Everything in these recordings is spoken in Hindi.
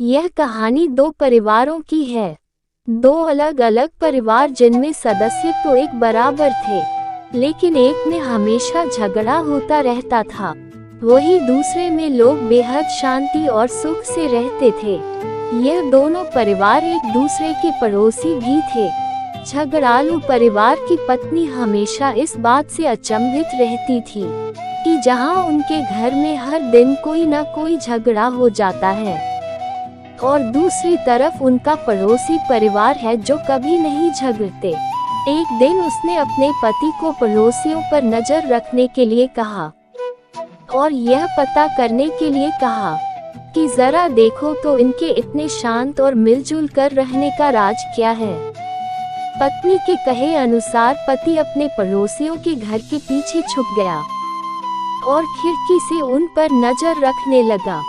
यह कहानी दो परिवारों की है। दो अलग अलग परिवार जिनमें सदस्य तो एक बराबर थे, लेकिन एक में हमेशा झगड़ा होता रहता था, वही दूसरे में लोग बेहद शांति और सुख से रहते थे। यह दोनों परिवार एक दूसरे के पड़ोसी भी थे। झगड़ालू परिवार की पत्नी हमेशा इस बात से अचंभित रहती थी कि जहां उनके घर में हर दिन कोई न कोई झगड़ा हो जाता है, और दूसरी तरफ उनका पड़ोसी परिवार है जो कभी नहीं झगड़ते। एक दिन उसने अपने पति को पड़ोसियों पर नजर रखने के लिए कहा और यह पता करने के लिए कहा कि जरा देखो तो इनके इतने शांत और मिलजुल कर रहने का राज क्या है। पत्नी के कहे अनुसार पति अपने पड़ोसियों के घर के पीछे छुप गया और खिड़की से उन पर नजर रखने लगा।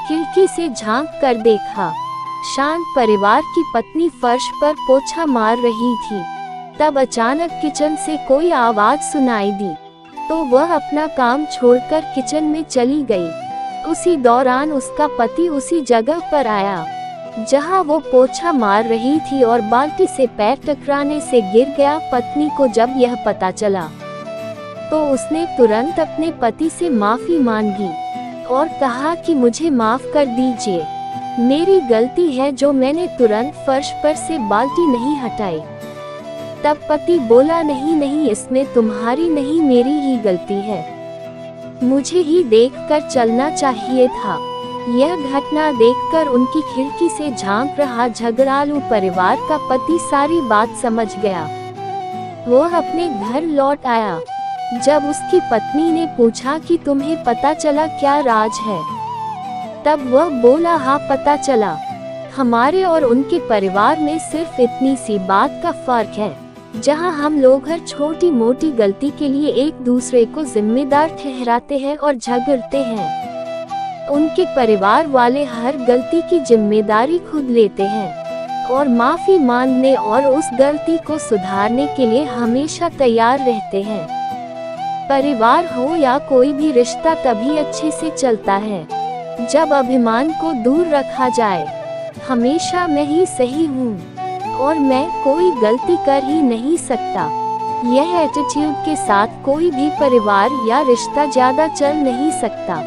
खिड़की से झांक कर देखा, शांत परिवार की पत्नी फर्श पर पोछा मार रही थी। तब अचानक किचन से कोई आवाज सुनाई दी, तो वह अपना काम छोड़कर किचन में चली गई। उसी दौरान उसका पति उसी जगह पर आया जहां वो पोछा मार रही थी और बाल्टी से पैर टकराने से गिर गया। पत्नी को जब यह पता चला तो उसने तुरंत अपने पति से माफी मांगी और कहा कि मुझे माफ कर दीजिए, मेरी गलती है जो मैंने तुरंत फर्श पर से बाल्टी नहीं हटाई। तब पति बोला, नहीं नहीं, इसमें तुम्हारी नहीं मेरी ही गलती है, मुझे ही देखकर चलना चाहिए था। यह घटना देखकर उनकी खिड़की से झांक रहा झगड़ालू परिवार का पति सारी बात समझ गया। वह अपने घर लौट आया। जब उसकी पत्नी ने पूछा कि तुम्हें पता चला क्या राज है, तब वह बोला, हाँ पता चला, हमारे और उनके परिवार में सिर्फ इतनी सी बात का फर्क है, जहां हम लोग हर छोटी मोटी गलती के लिए एक दूसरे को जिम्मेदार ठहराते हैं और झगड़ते हैं। उनके परिवार वाले हर गलती की जिम्मेदारी खुद लेते हैं और माफी मांगने और उस गलती को सुधारने के लिए हमेशा तैयार रहते हैं। परिवार हो या कोई भी रिश्ता तभी अच्छे से चलता है जब अभिमान को दूर रखा जाए। हमेशा मैं ही सही हूँ और मैं कोई गलती कर ही नहीं सकता, यह एटीट्यूड के साथ कोई भी परिवार या रिश्ता ज्यादा चल नहीं सकता।